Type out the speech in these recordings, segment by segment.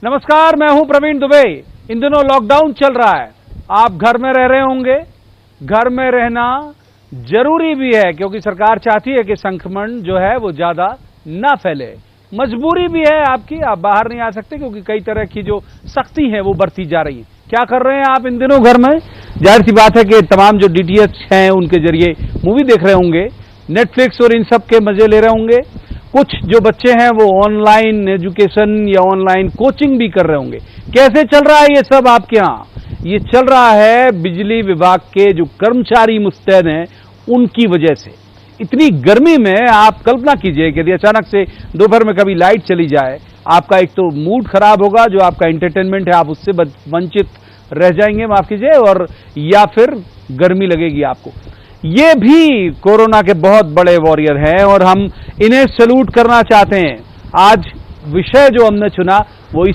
नमस्कार, मैं हूं प्रवीण दुबे। इन दिनों लॉकडाउन चल रहा है, आप घर में रह रहे होंगे। घर में रहना जरूरी भी है क्योंकि सरकार चाहती है कि संक्रमण जो है वो ज्यादा ना फैले। मजबूरी भी है आपकी, आप बाहर नहीं आ सकते क्योंकि कई तरह की जो सख्ती है वो बढ़ती जा रही है। क्या कर रहे हैं आप इन दिनों घर में? जाहिर सी बात है कि तमाम जो डीटीएच हैं उनके जरिए मूवी देख रहे होंगे, नेटफ्लिक्स और इन सब के मजे ले रहे होंगे। कुछ जो बच्चे हैं वो ऑनलाइन एजुकेशन या ऑनलाइन कोचिंग भी कर रहे होंगे। कैसे चल रहा है ये सब आपके यहाँ? ये चल रहा है बिजली विभाग के जो कर्मचारी मुस्तैद हैं उनकी वजह से। इतनी गर्मी में आप कल्पना कीजिए कि यदि अचानक से दोपहर में कभी लाइट चली जाए, आपका एक तो मूड खराब होगा, जो आपका एंटरटेनमेंट है आप उससे वंचित रह जाएंगे, माफ कीजिए, और या फिर गर्मी लगेगी आपको। ये भी कोरोना के बहुत बड़े वॉरियर हैं और हम इन्हें सैल्यूट करना चाहते हैं। आज विषय जो हमने चुना वो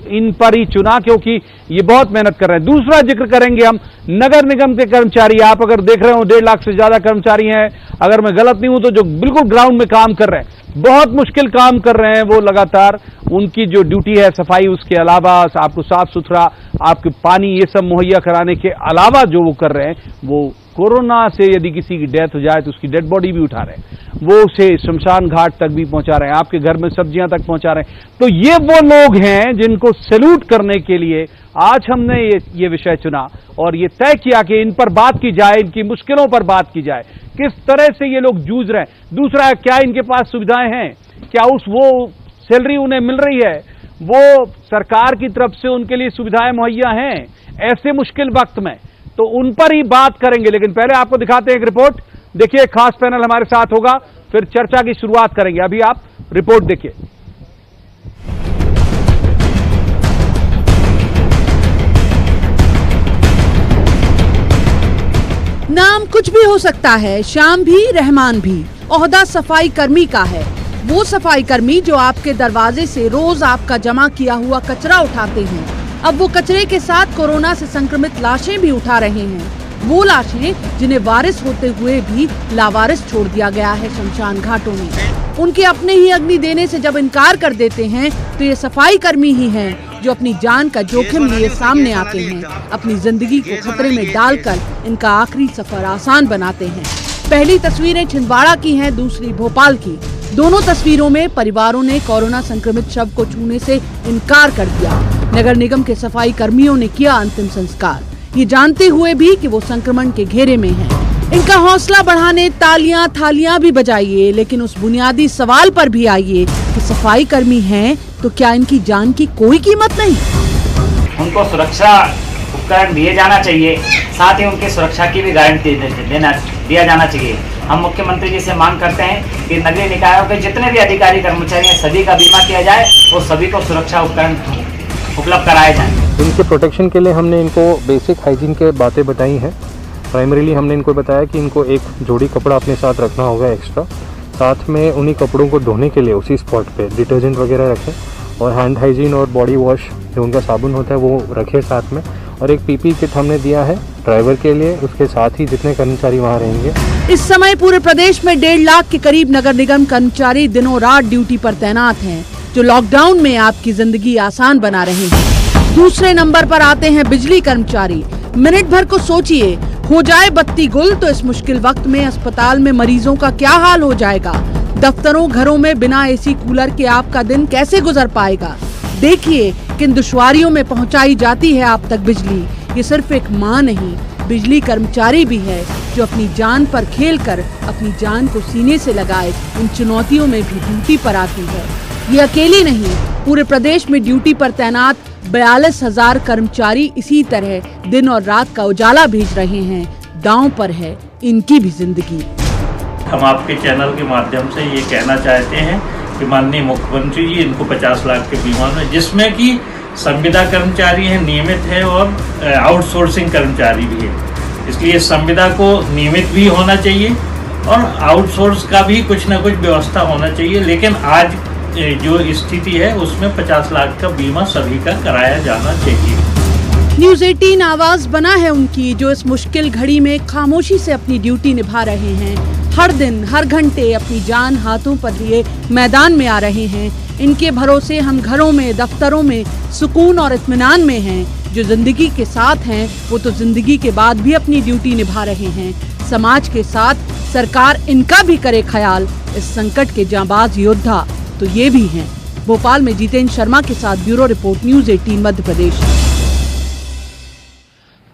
इन पर ही चुना क्योंकि ये बहुत मेहनत कर रहे हैं। दूसरा जिक्र करेंगे हम नगर निगम के कर्मचारी। आप अगर देख रहे हो 1.5 लाख से ज्यादा कर्मचारी हैं, अगर मैं गलत नहीं हूं तो, जो बिल्कुल ग्राउंड में काम कर रहे हैं, बहुत मुश्किल काम कर रहे हैं वो लगातार। उनकी जो ड्यूटी है सफाई, उसके अलावा आपको साफ सुथरा, आपके पानी, ये सब मुहैया कराने के अलावा जो वो कर रहे हैं, वो कोरोना से यदि किसी की डेथ हो जाए तो उसकी डेड बॉडी भी उठा रहे हैं, वो उसे शमशान घाट तक भी पहुंचा रहे हैं, आपके घर में सब्जियां तक पहुंचा रहे हैं। तो ये वो लोग हैं जिनको सैल्यूट करने के लिए आज हमने ये विषय चुना और ये तय किया कि इन पर बात की जाए, इनकी मुश्किलों पर बात की जाए, किस तरह से ये लोग जूझ रहे हैं। दूसरा, क्या इनके पास सुविधाएं हैं, क्या वो सैलरी उन्हें मिल रही है, वो सरकार की तरफ से उनके लिए सुविधाएं मुहैया हैं ऐसे मुश्किल वक्त में, तो उन पर ही बात करेंगे। लेकिन पहले आपको दिखाते हैं एक रिपोर्ट। देखिए, खास पैनल हमारे साथ होगा, फिर चर्चा की शुरुआत करेंगे। अभी आप रिपोर्ट देखिए। नाम कुछ भी हो सकता है, श्याम भी रहमान भी। ओहदा सफाई कर्मी का है। वो सफाई कर्मी जो आपके दरवाजे से रोज आपका जमा किया हुआ कचरा उठाते हैं, अब वो कचरे के साथ कोरोना से संक्रमित लाशें भी उठा रहे हैं। वो लाशें जिन्हें वारिस होते हुए भी लावारिस छोड़ दिया गया है शमशान घाटों में। उनके अपने ही अग्नि देने से जब इनकार कर देते हैं तो ये सफाई कर्मी ही हैं जो अपनी जान का जोखिम लिए सामने आते हैं, अपनी जिंदगी को खतरे में डालकर इनका आखिरी सफर आसान बनाते हैं। पहली तस्वीरें छिंदवाड़ा की हैं, दूसरी भोपाल की। दोनों तस्वीरों में परिवारों ने कोरोना संक्रमित शव को छूने से इनकार कर दिया। नगर निगम के सफाई कर्मियों ने किया अंतिम संस्कार, ये जानते हुए भी कि वो संक्रमण के घेरे में हैं। इनका हौसला बढ़ाने तालियां थालियां भी बजाइए, लेकिन उस बुनियादी सवाल पर भी आइए कि सफाई कर्मी हैं तो क्या इनकी जान की कोई कीमत नहीं? उनको सुरक्षा उपकरण दिए जाना चाहिए, साथ ही उनकी सुरक्षा की भी गारंटी दिया जाना चाहिए। हम मुख्यमंत्री जी से मांग करते हैं कि नगरीय निकायों के जितने भी अधिकारी कर्मचारी हैं सभी का बीमा किया जाए और सभी को सुरक्षा उपकरण उपलब्ध कराए जाएं। इनके प्रोटेक्शन के लिए हमने इनको बेसिक हाइजीन के बातें बताई हैं। प्राइमरीली हमने इनको बताया कि इनको एक जोड़ी कपड़ा अपने साथ रखना होगा एक्स्ट्रा, साथ में उन्हीं कपड़ों को धोने के लिए उसी स्पॉट पे डिटर्जेंट वगैरह रखें और हैंड हाइजीन और बॉडी वॉश जो उनका साबुन होता है वो रखें साथ में। और एक पीपी किट हमने दिया है ड्राइवर के लिए, उसके साथ ही जितने कर्मचारी वहाँ रहेंगे। इस समय पूरे प्रदेश में 1.5 लाख के करीब नगर निगम कर्मचारी दिनों रात ड्यूटी पर तैनात हैं, जो लॉकडाउन में आपकी जिंदगी आसान बना रहे हैं। दूसरे नंबर पर आते हैं बिजली कर्मचारी। मिनट भर को सोचिए, हो जाए बत्ती गुल तो इस मुश्किल वक्त में अस्पताल में मरीजों का क्या हाल हो जाएगा। दफ्तरों घरों में बिना एसी कूलर के आपका दिन कैसे गुजर पाएगा। देखिए किन दुश्वारियों में पहुंचाई जाती है आप तक बिजली। ये सिर्फ एक माँ नहीं, बिजली कर्मचारी भी है जो अपनी जान पर खेलकर अपनी जान को सीने से लगाए इन चुनौतियों में भी ड्यूटी पर आती है। ये अकेली नहीं, पूरे प्रदेश में ड्यूटी पर तैनात 42,000 कर्मचारी इसी तरह दिन और रात का उजाला भेज रहे हैं। दांव पर है इनकी भी जिंदगी। हम आपके चैनल के माध्यम से ये कहना चाहते हैं कि माननीय मुख्यमंत्री जी इनको 50 लाख के बीमा में, जिसमें कि संविदा कर्मचारी हैं, नियमित है, और आउटसोर्सिंग कर्मचारी भी है। इसलिए संविदा को नियमित भी होना चाहिए और आउटसोर्स का भी कुछ न कुछ व्यवस्था होना चाहिए। लेकिन आज जो स्थिति है उसमें 50 लाख का बीमा सभी का कराया जाना चाहिए। न्यूज़ 18 आवाज बना है उनकी, जो इस मुश्किल घड़ी में खामोशी से अपनी ड्यूटी निभा रहे हैं। हर दिन हर घंटे अपनी जान हाथों पर लिए मैदान में आ रहे हैं। इनके भरोसे हम घरों में, दफ्तरों में सुकून और इत्मीनान में हैं। जो जिंदगी के साथ हैं वो तो जिंदगी के बाद भी अपनी ड्यूटी निभा रहे हैं। समाज के साथ सरकार इनका भी करे ख्याल। इस संकट के जांबाज योद्धा तो ये भी हैं। भोपाल में जितेंद्र शर्मा के साथ bureau report, news 18 Madhya Pradesh.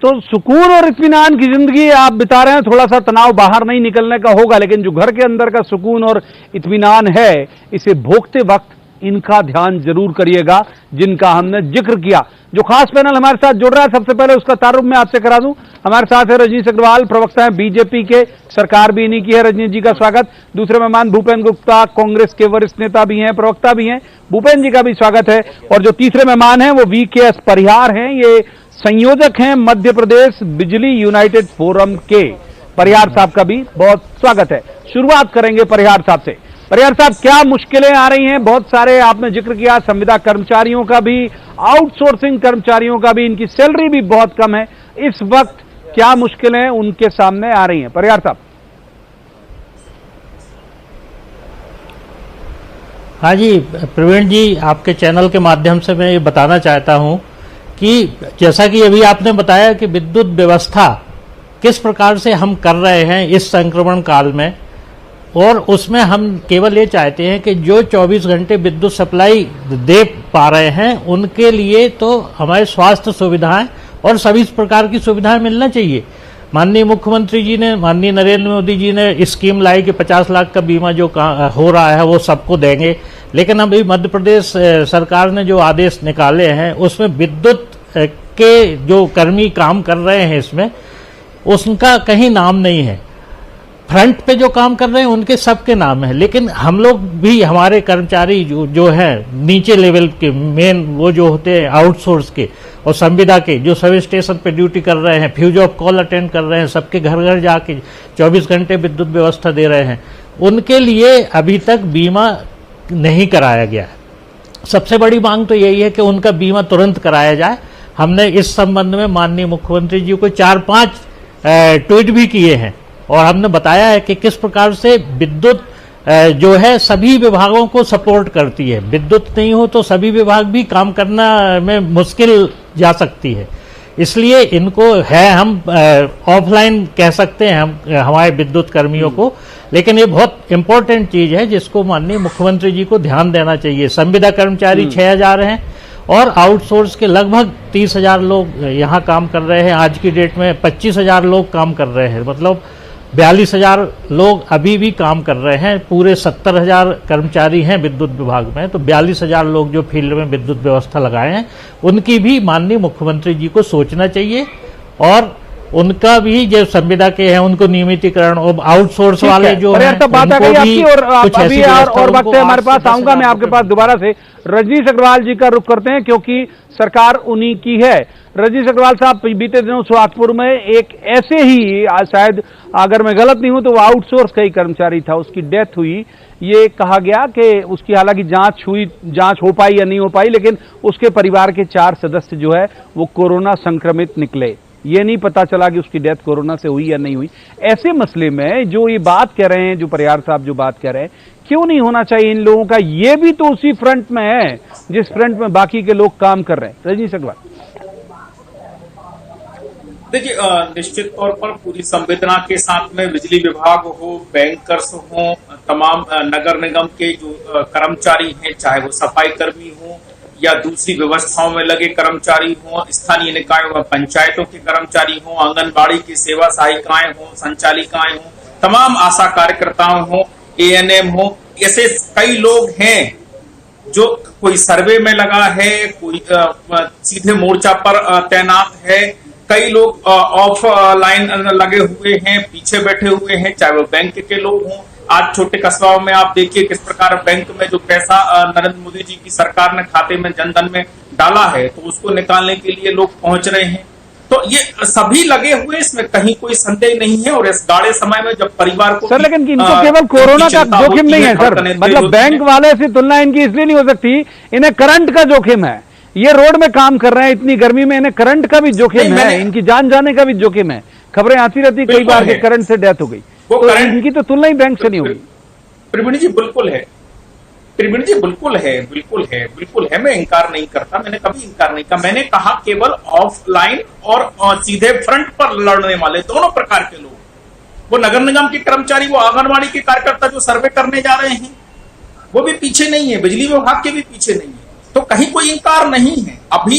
तो सुकून और इत्मीनान की जिंदगी आप बिता रहे हैं, थोड़ा सा तनाव बाहर नहीं निकलने का होगा, लेकिन जो घर के अंदर का सुकून और इत्मीनान है, इसे भोगते वक्त इनका ध्यान जरूर करिएगा, जिनका हमने जिक्र किया। जो खास पैनल हमारे साथ जुड़ रहा है, सबसे पहले उसका तारुफ मैं आपसे करा दूं। हमारे साथ है रजनीश अग्रवाल, प्रवक्ता है बीजेपी के, सरकार भी इन्हीं की है। रजनीश जी का स्वागत। दूसरे मेहमान भूपेंद्र गुप्ता, कांग्रेस के वरिष्ठ नेता भी हैं, प्रवक्ता भी हैं, भूपेंद्र जी का भी स्वागत है। और जो तीसरे मेहमान हैं वो VKS परिहार हैं, ये संयोजक हैं मध्य प्रदेश बिजली यूनाइटेड फोरम के। परिहार साहब का भी बहुत स्वागत है। शुरुआत करेंगे परिहार साहब से। परिहार साहब, क्या मुश्किलें आ रही हैं? बहुत सारे आपने जिक्र किया, संविदा कर्मचारियों का भी, आउटसोर्सिंग कर्मचारियों का भी, इनकी सैलरी भी बहुत कम है। इस वक्त क्या मुश्किलें उनके सामने आ रही हैं? परिहार साहब। हाँ जी प्रवीण जी, आपके चैनल के माध्यम से मैं ये बताना चाहता हूं कि जैसा कि अभी आपने बताया कि विद्युत व्यवस्था किस प्रकार से हम कर रहे हैं इस संक्रमण काल में, और उसमें हम केवल ये चाहते हैं कि जो 24 घंटे विद्युत सप्लाई दे पा रहे हैं उनके लिए तो हमारे स्वास्थ्य सुविधाएं और सभी प्रकार की सुविधाएं मिलना चाहिए। माननीय मुख्यमंत्री जी ने, माननीय नरेंद्र मोदी जी ने स्कीम लाई कि 50 लाख का बीमा जो हो रहा है वो सबको देंगे, लेकिन अभी मध्य प्रदेश सरकार ने जो आदेश निकाले हैं उसमें विद्युत के जो कर्मी काम कर रहे हैं इसमें, उसका कहीं नाम नहीं है। फ्रंट पे जो काम कर रहे हैं उनके सबके नाम है, लेकिन हम लोग भी, हमारे कर्मचारी जो हैं नीचे लेवल के, मेन वो जो होते हैं आउटसोर्स के और संविदा के, जो सब स्टेशन पे ड्यूटी कर रहे हैं, फ्यूज ऑफ कॉल अटेंड कर रहे हैं, सबके घर घर जाके 24 घंटे विद्युत व्यवस्था दे रहे हैं, उनके लिए अभी तक बीमा नहीं कराया गया है। सबसे बड़ी मांग तो यही है कि उनका बीमा तुरंत कराया जाए। हमने इस संबंध में माननीय मुख्यमंत्री जी को 4-5 ट्वीट भी किए हैं और हमने बताया है कि किस प्रकार से विद्युत जो है सभी विभागों को सपोर्ट करती है। विद्युत नहीं हो तो सभी विभाग भी काम करना में मुश्किल जा सकती है, इसलिए इनको है, हम ऑफलाइन कह सकते हैं हम हमारे विद्युत कर्मियों को, लेकिन ये बहुत इंपॉर्टेंट चीज है जिसको माननीय मुख्यमंत्री जी को ध्यान देना चाहिए। संविदा कर्मचारी 6000 हैं और आउटसोर्स के लगभग 30,000 लोग यहाँ काम कर रहे हैं। आज की डेट में 25,000 लोग काम कर रहे हैं, मतलब 42,000 लोग अभी भी काम कर रहे हैं। पूरे 70,000 कर्मचारी हैं विद्युत विभाग में, तो 42,000 लोग जो फील्ड में विद्युत व्यवस्था लगाए हैं उनकी भी माननीय मुख्यमंत्री जी को सोचना चाहिए, और उनका भी जो संविदा के हैं उनको नियमितीकरण, और आउटसोर्स वाले जो हैं बात आ गई आपकी। और अभी और वक्त है हमारे पास, आऊंगा मैं आपके पास दोबारा से। रजनीश अग्रवाल जी का रुख करते हैं क्योंकि सरकार उन्हीं की है। रजनीश अग्रवाल साहब, बीते दिनों सुहागपुर में एक ऐसे ही, शायद अगर मैं गलत नहीं हूं तो वो आउटसोर्स का ही कर्मचारी था, उसकी डेथ हुई। ये कहा गया कि उसकी हालांकि जांच हो पाई या नहीं हो पाई, लेकिन उसके परिवार के 4 सदस्य जो है वो कोरोना संक्रमित निकले। ये नहीं पता चला कि उसकी डेथ कोरोना से हुई या नहीं हुई। ऐसे मसले में जो ये बात कह रहे हैं, जो परिहार साहब जो बात कह रहे हैं, क्यों नहीं होना चाहिए इन लोगों का? ये भी तो उसी फ्रंट में है जिस फ्रंट में बाकी के लोग काम कर रहे हैं। रजनीश अग्रवाल, देखिए, निश्चित तौर पर पूरी संवेदना के साथ में बिजली विभाग हो, बैंकर्स हो, तमाम नगर निगम के जो कर्मचारी हैं, चाहे वो सफाई कर्मी हो या दूसरी व्यवस्थाओं में लगे कर्मचारी हो, स्थानीय निकायों व पंचायतों के कर्मचारी हो, आंगनबाड़ी की सेवा सहायिकाएं हो, संचालिकाएं हो, तमाम आशा कार्यकर्ताओं हो, ANM हो, ऐसे कई लोग हैं जो कोई सर्वे में लगा है, कोई सीधे मोर्चा पर तैनात है, कई लोग ऑफ लाइन लगे हुए हैं, पीछे बैठे हुए हैं, चाहे वो बैंक के लोग हों। आज छोटे कस्बाओं में आप देखिए किस प्रकार बैंक में जो पैसा नरेंद्र मोदी जी की सरकार ने खाते में जनधन में डाला है, तो उसको निकालने के लिए लोग पहुंच रहे हैं। तो ये सभी लगे हुए, इसमें कहीं कोई संदेह नहीं है। और इस गाढ़े समय में जब परिवार को सर, लेकिन इनको केवल कोरोना का जोखिम नहीं है सर, मतलब बैंक वाले से तुलना इनकी इसलिए नहीं हो सकती, इन्हें करंट का जोखिम है। ये रोड में काम कर रहे हैं इतनी गर्मी में, इन्हें करंट का भी जोखिम है, इनकी जान जाने का भी जोखिम है। खबरें आती रहती कई बार कि करंट से डेथ हो गई। वो तो करंट इनकी तो तुलना ही बैंक से नहीं होगी। प्रवीण जी बिल्कुल है, प्रवीण जी बिल्कुल है, बिल्कुल है, बिल्कुल है। मैं इंकार नहीं करता, मैंने कभी इंकार नहीं किया। मैंने कहा केवल ऑफलाइन और सीधे फ्रंट पर लड़ने वाले दोनों प्रकार के लोग, वो नगर निगम के कर्मचारी, वो आंगनबाड़ी के कार्यकर्ता जो सर्वे करने जा रहे हैं, वो भी पीछे नहीं है, बिजली विभाग के भी पीछे नहीं है। तो कहीं कोई इंकार नहीं है। अभी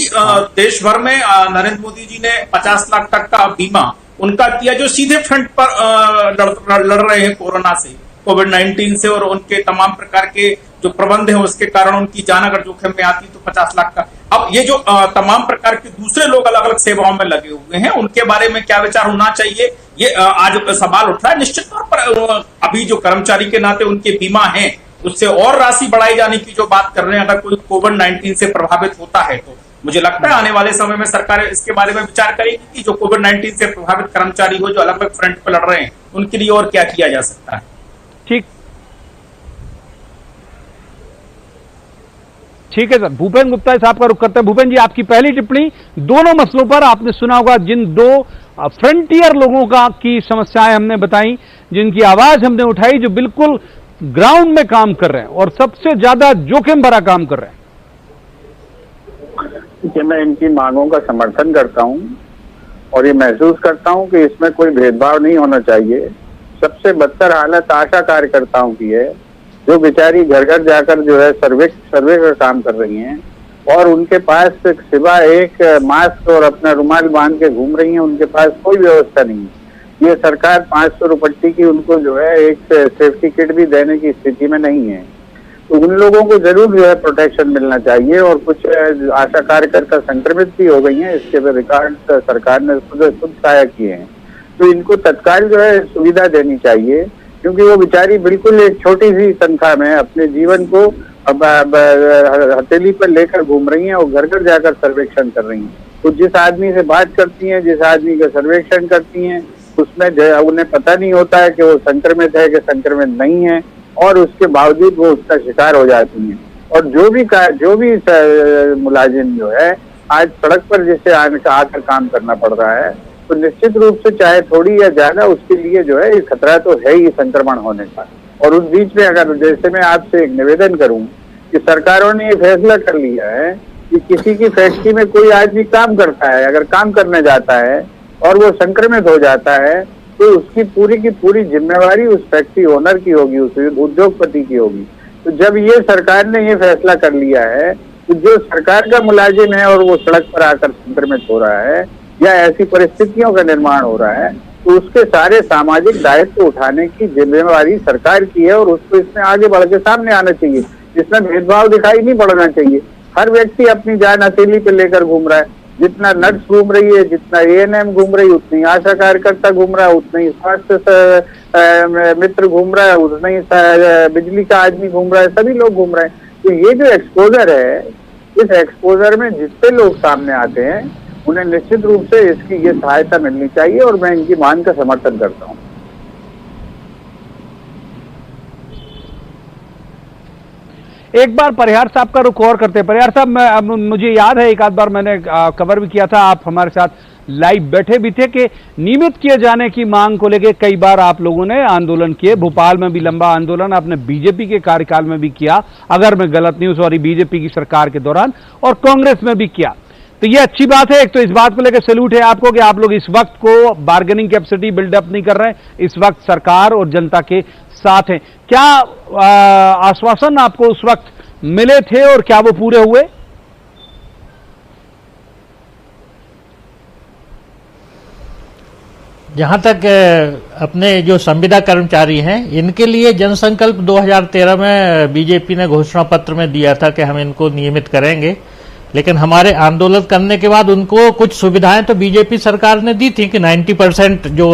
देश भर में नरेंद्र मोदी जी ने 50 लाख तक का बीमा उनका किया, जो सीधे फ्रंट पर लड़ रहे हैं कोरोना से, कोविड-19 से, और उनके तमाम प्रकार के जो प्रबंध है उसके कारण उनकी जान अगर जोखिम में आती तो 50 लाख का। अब ये जो तमाम प्रकार के दूसरे लोग अलग अलग सेवाओं में लगे हुए हैं, उनके बारे में क्या विचार होना चाहिए, ये आज सवाल उठ रहा है। निश्चित तौर पर अभी जो कर्मचारी के नाते उनके बीमा है, उससे और राशि बढ़ाई जाने की जो बात कर रहे हैं, अगर कोई कोविड-19 से प्रभावित होता है तो मुझे लगता है आने वाले समय में सरकार इसके बारे में विचार करेगी कि जो कोविड-19 से प्रभावित कर्मचारी हो, जो अलग अलग फ्रंट पर लड़ रहे हैं, उनके लिए और क्या किया जा सकता है। ठीक है सर, भूपेन गुप्ता साहब का रुख करते हैं। भूपेन जी, आपकी पहली टिप्पणी दोनों मसलों पर। आपने सुना होगा जिन दो फ्रंटियर लोगों की समस्याएं हमने बताई, जिनकी आवाज हमने उठाई, जो बिल्कुल ग्राउंड में काम कर रहे हैं और सबसे ज्यादा जोखिम भरा काम कर रहे हैं। कि मैं इनकी मांगों का समर्थन करता हूं और ये महसूस करता हूं कि इसमें कोई भेदभाव नहीं होना चाहिए। सबसे बदतर हालत आशा कार्यकर्ताओं की है, जो बेचारी घर घर जाकर जो है सर्वे का काम कर रही हैं, और उनके पास सिवा एक मास्क और अपना रुमाल बांध के घूम रही हैं। उनके पास कोई व्यवस्था नहीं है। ये सरकार 500 रुपये की उनको जो है एक सेफ्टी किट भी देने की स्थिति में नहीं है। तो उन लोगों को जरूर जो है प्रोटेक्शन मिलना चाहिए। और कुछ आशा कार्यकर्ता संक्रमित भी हो गई हैं, इसके रिकॉर्ड सरकार ने खुद साया किए हैं। तो इनको तत्काल जो है सुविधा देनी चाहिए, क्योंकि वो बेचारी बिल्कुल एक छोटी सी तनख्वाह में अपने जीवन को हथेली पर लेकर घूम रही हैं और घर घर जाकर सर्वेक्षण कर रही हैं। तो जिस आदमी से बात करती हैं, जिस आदमी का सर्वेक्षण करती हैं, उसमें उन्हें पता नहीं होता है कि वो संक्रमित है कि संक्रमित नहीं है, और उसके बावजूद वो उसका शिकार हो जाती हैं। और जो भी मुलाजिम जो है आज सड़क पर जिसे आकर काम करना पड़ रहा है, तो निश्चित रूप से चाहे थोड़ी या ज्यादा उसके लिए जो है खतरा तो है ही संक्रमण होने का। और उस बीच में अगर जैसे मैं आपसे एक निवेदन करूं कि सरकारों ने ये फैसला कर लिया है कि किसी की फैक्ट्री में कोई आदमी काम करता है, अगर काम करने जाता है और वो संक्रमित हो जाता है, तो उसकी पूरी की पूरी जिम्मेवारी उस फैक्ट्री ओनर की होगी, उस उद्योगपति की होगी। तो जब ये सरकार ने ये फैसला कर लिया है तो जो सरकार का मुलाजिम है और वो सड़क पर आकर संक्रमित हो रहा है या ऐसी परिस्थितियों का निर्माण हो रहा है, तो उसके सारे सामाजिक दायित्व उठाने की जिम्मेवारी सरकार की है, और उसको इसमें आगे बढ़ के सामने आना चाहिए। इसमें भेदभाव दिखाई नहीं पड़ना चाहिए। हर व्यक्ति अपनी जान हथेली पे लेकर घूम रहा है। जितना नर्स घूम रही है, जितना ANM घूम रही है, उतनी आशा कार्यकर्ता घूम रहा है, उतना ही स्वास्थ्य मित्र घूम रहा है, उतना ही बिजली का आदमी घूम रहा है, सभी लोग घूम रहे हैं। तो ये जो एक्सपोजर है, इस एक्सपोजर में जितने लोग सामने आते हैं उन्हें निश्चित रूप से इसकी ये सहायता मिलनी चाहिए, और मैं इनकी मांग का समर्थन करता हूँ। एक बार परिहार साहब का रुख और करते हैं। परिहार साहब, मुझे याद है एक आध बार मैंने कवर भी किया था, आप हमारे साथ लाइव बैठे भी थे, कि नियमित किए जाने की मांग को लेकर कई बार आप लोगों ने आंदोलन किए। भोपाल में भी लंबा आंदोलन आपने बीजेपी के कार्यकाल में भी किया, अगर मैं गलत नहीं हूं, सॉरी, बीजेपी की सरकार के दौरान, और कांग्रेस में भी किया। तो ये अच्छी बात है। एक तो इस बात को लेकर सैल्यूट है आपको कि आप लोग इस वक्त को बार्गेनिंग कैपेसिटी बिल्डअप नहीं कर रहे हैं, इस वक्त सरकार और जनता के साथ हैं। क्या आश्वासन आपको उस वक्त मिले थे और क्या वो पूरे हुए? जहां तक अपने जो संविदा कर्मचारी हैं, इनके लिए जनसंकल्प 2013 में बीजेपी ने घोषणा पत्र में दिया था कि हम इनको नियमित करेंगे, लेकिन हमारे आंदोलन करने के बाद उनको कुछ सुविधाएं तो बीजेपी सरकार ने दी थी कि 90% जो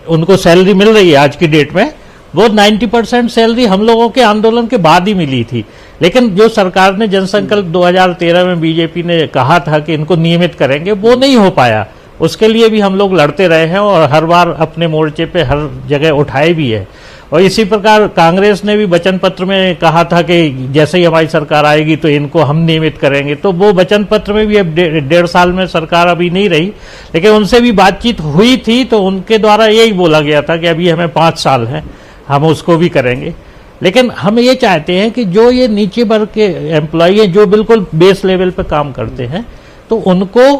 उनको सैलरी मिल रही है आज की डेट में, वो 90% सैलरी हम लोगों के आंदोलन के बाद ही मिली थी। लेकिन जो सरकार ने जनसंकल्प 2013 में बीजेपी ने कहा था कि इनको नियमित करेंगे, वो नहीं हो पाया। उसके लिए भी हम लोग लड़ते रहे हैं और हर बार अपने मोर्चे पे हर जगह उठाए भी है। और इसी प्रकार कांग्रेस ने भी वचन पत्र में कहा था कि जैसे ही हमारी सरकार आएगी तो इनको हम नियमित करेंगे, तो वो वचन पत्र में भी अब 1.5 साल में सरकार अभी नहीं रही, लेकिन उनसे भी बातचीत हुई थी तो उनके द्वारा यही बोला गया था कि अभी हमें 5 साल है, हम उसको भी करेंगे। लेकिन हम ये चाहते हैं कि जो ये नीचे वर्ग के एम्प्लॉय हैं जो बिल्कुल बेस लेवल पर काम करते हैं तो उनको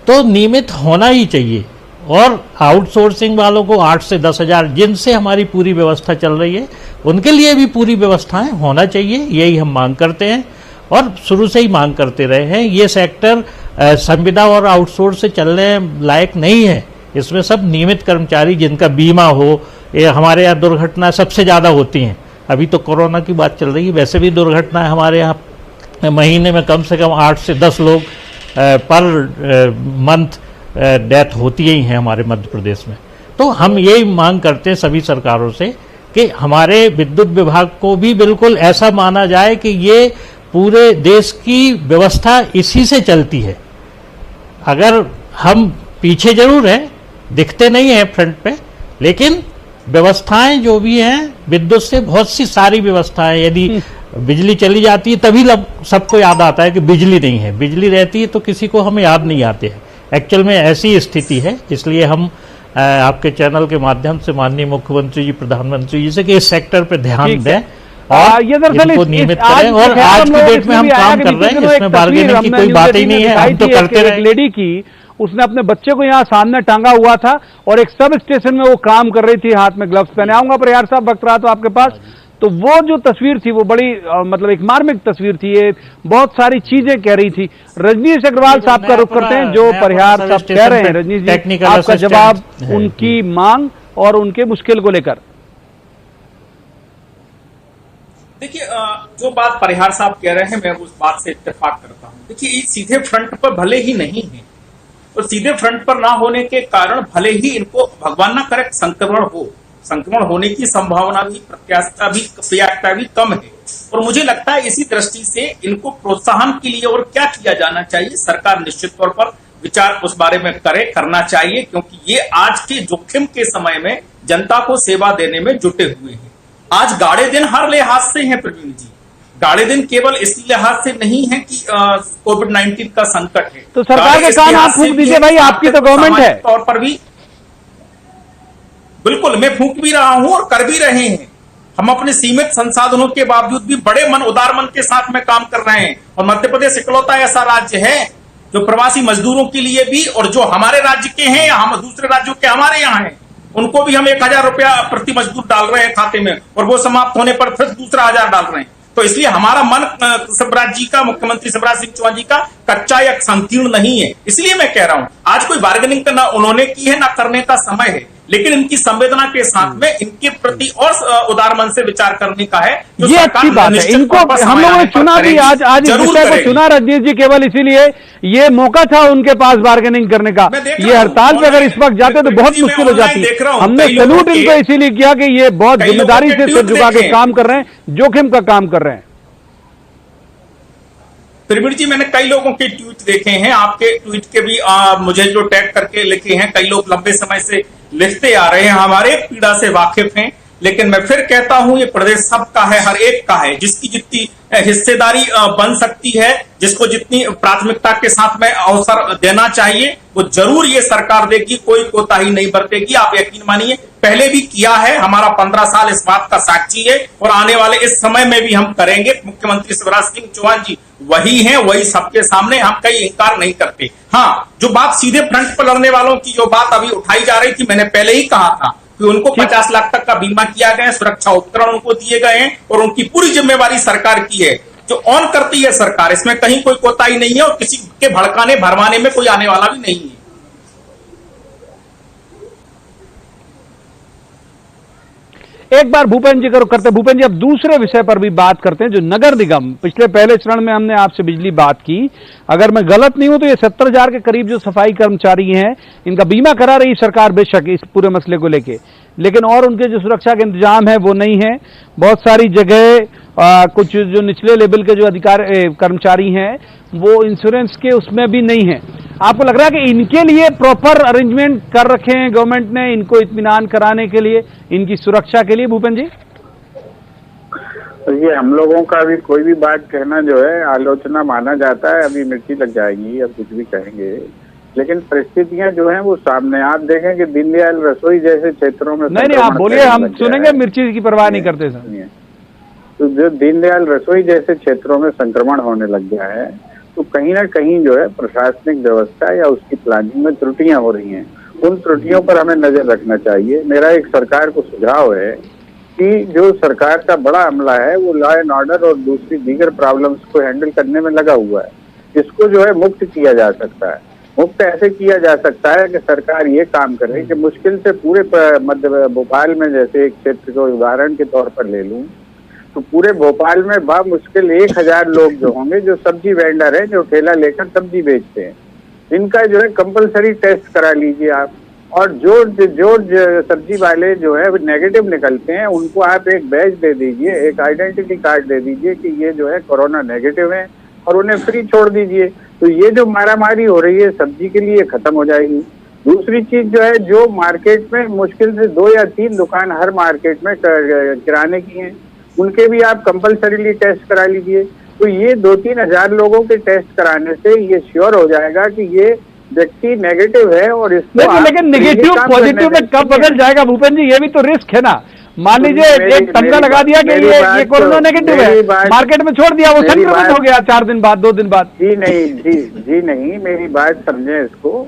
तो नियमित होना ही चाहिए, और आउटसोर्सिंग वालों को 8 से 10 हजार जिनसे हमारी पूरी व्यवस्था चल रही है उनके लिए भी पूरी व्यवस्थाएं होना चाहिए, यही हम मांग करते हैं और शुरू से ही मांग करते रहे हैं। ये सेक्टर संविदा और आउटसोर्स से चलने लायक नहीं है, इसमें सब नियमित कर्मचारी जिनका बीमा हो, ये हमारे यहाँ दुर्घटना सबसे ज़्यादा होती हैं। अभी तो कोरोना की बात चल रही है, वैसे भी दुर्घटनाएं हमारे यहाँ महीने में कम से कम 8 से 10 लोग पर मंथ डेथ होती ही हैं हमारे मध्य प्रदेश में। तो हम यही मांग करते हैं सभी सरकारों से कि हमारे विद्युत विभाग को भी बिल्कुल ऐसा माना जाए कि ये पूरे देश की व्यवस्था इसी से चलती है। अगर हम पीछे जरूर हैं, दिखते नहीं हैं फ्रंट पे, लेकिन व्यवस्थाएं जो भी हैं विद्युत से बहुत सी सारी व्यवस्थाएं, यदि बिजली चली जाती है तभी सबको याद आता है कि बिजली नहीं है, बिजली रहती है तो किसी को हमें याद नहीं आते हैं। एक्चुअल में ऐसी स्थिति है, इसलिए हम आपके चैनल के माध्यम से माननीय मुख्यमंत्री जी, प्रधानमंत्री जी से कि इस सेक्टर पे ध्यान दें और इनको नियमित करें। और आज की डेट में हम काम कर रहे हैं, इसमें बार्गेनिंग की कोई बात ही नहीं है, हम तो करते रहे। लेडी की उसने अपने बच्चे को यहाँ सामने टांगा हुआ था और एक सब स्टेशन में वो काम कर रही थी, हाथ में ग्लव्स पहने। आऊंगा पर यार साहब वक्त रहा तो आपके पास, तो वो जो तस्वीर थी वो बड़ी मतलब एक मार्मिक तस्वीर थी, ये बहुत सारी चीजें कह रही थी। रजनीश अग्रवाल साहब का रुख करते हैं जो परिहार साहब कह रहे हैं। रजनीश जी, आपका जवाब उनकी मांग और उनके मुश्किल को लेकर। देखिए, जो बात परिहार साहब कह रहे हैं मैं उस बात से इत्तेफाक करता हूं। देखिए, ये सीधे फ्रंट पर भले ही नहीं है और सीधे फ्रंट पर ना होने के कारण भले ही इनको भगवान ना करे संक्रमण होने की संभावना भी, प्रत्याशा भी कम है। और मुझे लगता है इसी दृष्टि से इनको प्रोत्साहन के लिए और क्या किया जाना चाहिए, सरकार निश्चित तौर पर विचार उस बारे में करना चाहिए, क्योंकि ये आज के जोखिम के समय में जनता को सेवा देने में जुटे हुए हैं। आज गाड़े दिन हर लिहाज से हैं प्रवीण जी, गाड़े दिन केवल इसी लिहाज से नहीं है कि कोविड-19 का संकट है, तो सरकार के काम आप फूंक दीजिए भाई, आपकी तो गवर्नमेंट है। तौर पर भी बिल्कुल मैं फूंक भी रहा हूं और कर भी रहे हैं। हम अपने सीमित संसाधनों के बावजूद भी बड़े उदार मन के साथ में काम कर रहे हैं। और मध्य प्रदेश इकलौता ऐसा राज्य है जो प्रवासी मजदूरों के लिए भी, और जो हमारे राज्य के हैं या हम दूसरे राज्यों के हमारे यहाँ हैं, उनको भी हम 1000 रुपया प्रति मजदूर डाल रहे हैं खाते में, और वो समाप्त होने पर फिर दूसरा 1000 डाल रहे हैं। तो इसलिए हमारा मन शिवराज जी का, मुख्यमंत्री शिवराज सिंह चौहान जी का कच्चा या संकीर्ण नहीं है। इसलिए मैं कह रहा हूं आज कोई बार्गेनिंग करना उन्होंने की है ना करने का समय है, लेकिन इनकी संवेदना के साथ में इनके प्रति और उदार मन से विचार करने का है। ये अच्छी बात है। इनको हम लोगों ने चुना भी, आज इस विषय को चुना रजनीश जी केवल इसीलिए, ये मौका था उनके पास बार्गेनिंग करने का। ये हड़ताल पे अगर इस वक्त जाते तो बहुत मुश्किल हो जाती। हमने सैल्यूट इनको इसीलिए किया कि ये बहुत जिम्मेदारी से सिर झुका के काम कर रहे हैं, जोखिम का काम कर रहे हैं। त्रिवेणी जी, मैंने कई लोगों के ट्वीट देखे हैं, आपके ट्वीट के भी मुझे जो टैग करके लिखे हैं, कई लोग लंबे समय से लिखते आ रहे हैं, हमारे पीड़ा से वाकिफ हैं। लेकिन मैं फिर कहता हूं ये प्रदेश सबका है, हर एक का है। जिसकी जितनी हिस्सेदारी बन सकती है, जिसको जितनी प्राथमिकता के साथ में अवसर देना चाहिए, वो जरूर ये सरकार देगी, कोई कोताही नहीं बरतेगी। आप यकीन मानिए, पहले भी किया है, हमारा 15 साल इस बात का साक्षी है, और आने वाले इस समय में भी हम करेंगे। मुख्यमंत्री शिवराज सिंह चौहान जी वही हैं, वही सबके सामने, हम कहीं इंकार नहीं करते। हाँ, जो बात सीधे फ्रंट पर लड़ने वालों की जो बात अभी उठाई जा रही थी, मैंने पहले ही कहा था कि उनको 50 लाख तक का बीमा किया गया है, सुरक्षा उपकरण उनको दिए गए हैं, और उनकी पूरी जिम्मेवारी सरकार की है। जो ऑन करती है सरकार, इसमें कहीं कोई कोताही नहीं है, और किसी के भड़काने भरमाने में कोई आने वाला भी नहीं है। एक बार भूपेंद्र जी का रुख करते हैं। भूपेंद्र जी, अब दूसरे विषय पर भी बात करते हैं, जो नगर निगम, पिछले पहले चरण में हमने आपसे बिजली बात की, अगर मैं गलत नहीं हूं तो ये 70,000 के करीब जो सफाई कर्मचारी हैं, इनका बीमा करा रही सरकार बेशक इस पूरे मसले को लेके, लेकिन और उनके जो सुरक्षा के इंतजाम है वो नहीं है। बहुत सारी जगह कुछ जो निचले लेवल के जो कर्मचारी हैं वो इंश्योरेंस के उसमें भी नहीं है। आपको लग रहा है कि इनके लिए प्रॉपर अरेंजमेंट कर रखे हैं गवर्नमेंट ने, इनको इत्मीनान कराने के लिए, इनकी सुरक्षा के लिए? भूपेंद्र जी, ये हम लोगों का भी कोई भी बात कहना जो है आलोचना माना जाता है। अभी मिर्ची लग जाएगी, अब कुछ भी कहेंगे, लेकिन परिस्थितियां जो हैं वो सामने। आप देखें कि दीनदयाल रसोई जैसे क्षेत्रों में नहीं आप बोलिए, हम सुनेंगे। मिर्ची की परवाह नहीं करते सर। तो जो दीनदयाल रसोई जैसे क्षेत्रों में संक्रमण होने लग गया है, तो कहीं ना कहीं जो है प्रशासनिक व्यवस्था या उसकी प्लानिंग में त्रुटियां हो रही हैं। उन त्रुटियों पर हमें नजर रखना चाहिए। मेरा एक सरकार को सुझाव है कि जो सरकार का बड़ा अमला है वो लॉ एंड ऑर्डर और दूसरी दीगर प्रॉब्लम्स को हैंडल करने में लगा हुआ है, इसको जो है मुक्त किया जा सकता है। मुक्त ऐसे किया जा सकता है कि सरकार ये काम करे कि मुश्किल से पूरे मध्य भोपाल में, जैसे एक क्षेत्र को उदाहरण के तौर पर ले लूं, तो पूरे भोपाल में मुश्किल 1000 लोग जो होंगे जो सब्जी वेंडर हैं, जो ठेला लेकर सब्जी बेचते हैं, इनका जो है कंपलसरी टेस्ट करा लीजिए आप। और जो सब्जी वाले जो है नेगेटिव निकलते हैं उनको आप एक बैज दे दीजिए, एक आइडेंटिटी कार्ड दे दीजिए कि ये जो है कोरोना नेगेटिव है, और उन्हें फ्री छोड़ दीजिए। तो ये जो मारामारी हो रही है सब्जी के लिए खत्म हो जाएगी। दूसरी चीज जो है, जो मार्केट में मुश्किल से 2 या 3 दुकान हर मार्केट में किराने की हैं, उनके भी आप कंपलसरीली टेस्ट करा लीजिए। तो ये 2-3 हजार लोगों के टेस्ट कराने से ये श्योर हो जाएगा कि ये व्यक्ति नेगेटिव है। और इसको लेकिन नेगेटिव पॉजिटिव में कब बदल जाएगा भूपेंद्र जी, ये भी तो रिस्क है ना। मान लीजिए एक तमगा लगा दिया कि ये कोरोना नेगेटिव है, मार्केट में छोड़ दिया, वो संक्रमित हो गया 4 दिन बाद, 2 दिन बाद। जी नहीं, मेरी बात समझे इसको।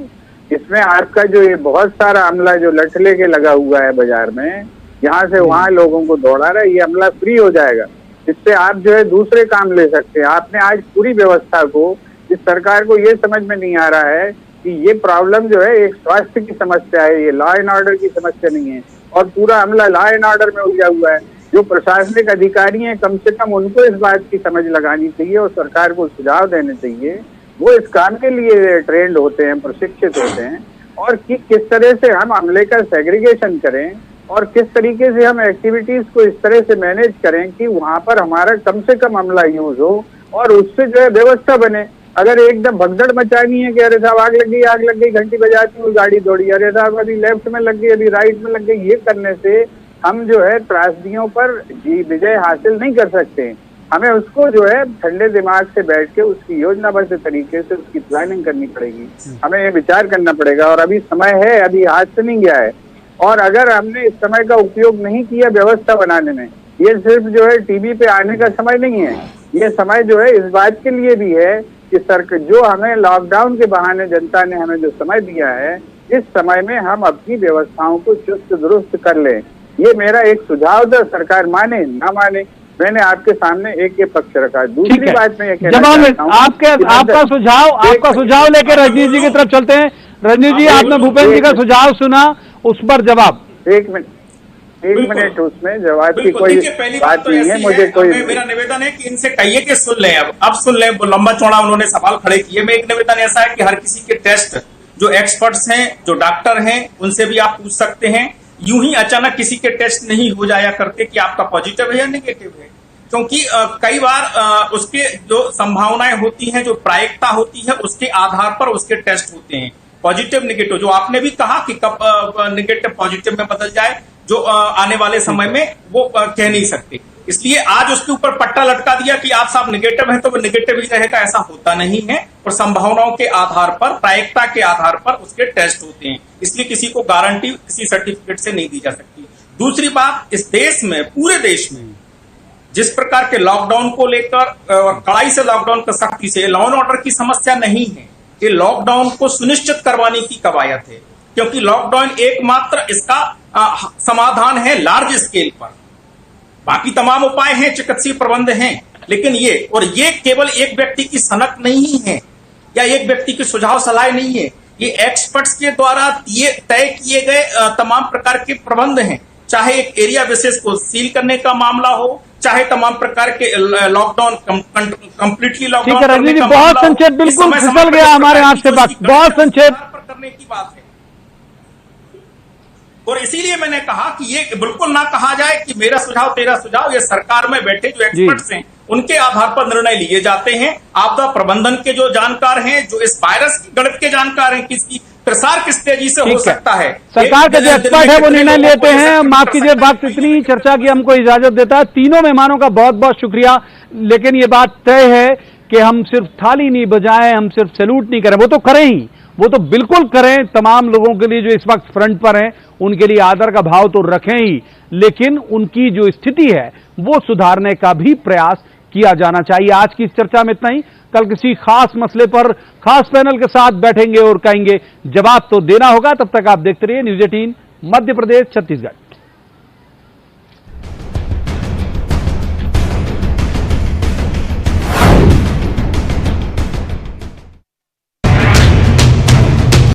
इसमें आपका जो ये बहुत सारा अमला जो लठ लेके लगा हुआ है बाजार में, यहाँ से वहाँ लोगों को दौड़ा रहा है, ये अमला फ्री हो जाएगा। इससे आप जो है दूसरे काम ले सकते हैं। आपने आज पूरी व्यवस्था को, इस सरकार को ये समझ में नहीं आ रहा है कि ये प्रॉब्लम जो है एक स्वास्थ्य की समस्या है, ये लॉ एंड ऑर्डर की समस्या नहीं है। और पूरा अमला लॉ एंड ऑर्डर में उलझा हुआ है। जो प्रशासनिक अधिकारी हैं कम से कम उनको इस बात की समझ लगानी चाहिए और सरकार को सुझाव देने चाहिए। वो इस काम के लिए ट्रेंड होते हैं, प्रशिक्षित होते हैं, और कि किस तरह से हम अमले का सेग्रीगेशन करें और किस तरीके से हम एक्टिविटीज को इस तरह से मैनेज करें कि वहां पर हमारा कम से कम अमला यूज हो और उससे जो है व्यवस्था बने। अगर एकदम भगदड़ मचानी है कि अरे साहब आग लग गई, घंटी बजाती हुई गाड़ी दौड़ी, अरे साहब अभी लेफ्ट में लग गई, अभी राइट में लग गई, ये करने से हम जो है त्रासदियों पर विजय हासिल नहीं कर सकते। हमें उसको जो है ठंडे दिमाग से बैठ के उसकी योजनाबद्ध तरीके से उसकी प्लानिंग करनी पड़ेगी। हमें ये विचार करना पड़ेगा। और अभी समय है, अभी हाथ से नहीं गया है। और अगर हमने इस समय का उपयोग नहीं किया व्यवस्था बनाने में, ये सिर्फ जो है टीवी पे आने का समय नहीं है, ये समय जो है इस बात के लिए भी है कि सरकार जो हमें लॉकडाउन के बहाने जनता ने हमें जो समय दिया है, इस समय में हम अपनी व्यवस्थाओं को चुस्त दुरुस्त कर लें। ये मेरा एक सुझाव था, सरकार माने ना माने, मैंने आपके सामने एक पक्ष रखा। दूसरी बात मैं ये कहना चाहता हूं, आपका सुझाव लेकर रजनीश जी की तरफ चलते हैं। रजनीश जी, आपने भूपेंद्र जी का सुझाव सुना, उस पर जवाब। एक मिनट उसमें जवाब की कोई बात नहीं है। मुझे कोई, मेरा निवेदन है कि इनसे कहिए कि सुन लें, अब सुन लें। लंबा चौड़ा उन्होंने सवाल खड़े किए। मैं एक निवेदन ऐसा है कि हर किसी के टेस्ट जो एक्सपर्ट्स हैं, जो डॉक्टर हैं, उनसे भी आप पूछ सकते हैं। यूं ही अचानक किसी के टेस्ट नहीं हो जाया करते कि आपका पॉजिटिव है या नेगेटिव है, क्योंकि कई बार उसके जो संभावनाएं होती हैं, जो प्रायिकता होती है, उसके आधार पर उसके टेस्ट होते हैं, पॉजिटिव नेगेटिव। जो आपने भी कहा कि कब नेगेटिव पॉजिटिव में बदल जाए, जो आने वाले समय में वो कह नहीं सकते। इसलिए आज उसके ऊपर पट्टा लटका दिया कि आप साहब नेगेटिव हैं तो वो नेगेटिव ही रहेगा, ऐसा होता नहीं है। और संभावनाओं के आधार पर, प्रायिकता के आधार पर उसके टेस्ट होते हैं। इसलिए किसी को गारंटी किसी सर्टिफिकेट से नहीं दी जा सकती। दूसरी बात, इस देश में, पूरे देश में जिस प्रकार के लॉकडाउन को लेकर और कड़ाई से लॉकडाउन का सख्ती से, लॉ एंड ऑर्डर की समस्या नहीं है, ये लॉकडाउन को सुनिश्चित करवाने की कवायद है। क्योंकि लॉकडाउन एकमात्र इसका समाधान है लार्ज स्केल पर। बाकी तमाम उपाय हैं, चिकित्सीय प्रबंध हैं, लेकिन ये केवल एक व्यक्ति की सनक नहीं है या एक व्यक्ति की सुझाव सलाह नहीं है। ये एक्सपर्ट्स के द्वारा तय किए गए तमाम प्रकार के प्रबंध हैं। चाहे एक एरिया विशेष को सील करने का मामला हो, चाहे तमाम प्रकार के लॉकडाउन कंप्लीटली लॉकडाउन करने का बहुत संक्षेप, बिल्कुल फिसल गया हमारे हाथ से बात, बहुत संक्षेप करने की बात है। और इसीलिए मैंने कहा कि ये बिल्कुल ना कहा जाए कि मेरा सुझाव तेरा सुझाव। ये सरकार में बैठे जो एक्सपर्ट्स हैं उनके आधार पर निर्णय लिए जाते हैं। आपदा प्रबंधन के जो जानकार हैं, जो इस वायरस की गणित के जानकार हैं, किसकी प्रसार किस तेजी से हो सकता है, सरकार के जो एक्सपर्ट है वो निर्णय लेते हैं। माफ कीजिए, वक्त इतनी चर्चा की हमको इजाजत देता है। तीनों मेहमानों का बहुत बहुत शुक्रिया। लेकिन ये बात तय है कि हम सिर्फ थाली नहीं बजाएं, हम सिर्फ सैल्यूट नहीं करें, वो तो करें ही, वो तो बिल्कुल करें। तमाम लोगों के लिए जो इस वक्त फ्रंट पर हैं उनके लिए आदर का भाव तो रखें ही, लेकिन उनकी जो स्थिति है वो सुधारने का भी प्रयास किया जाना चाहिए। आज की इस चर्चा में इतना ही। कल किसी खास मसले पर खास पैनल के साथ बैठेंगे और कहेंगे जवाब तो देना होगा। तब तक आप देखते रहिए न्यूज़ 18 मध्य प्रदेश छत्तीसगढ़।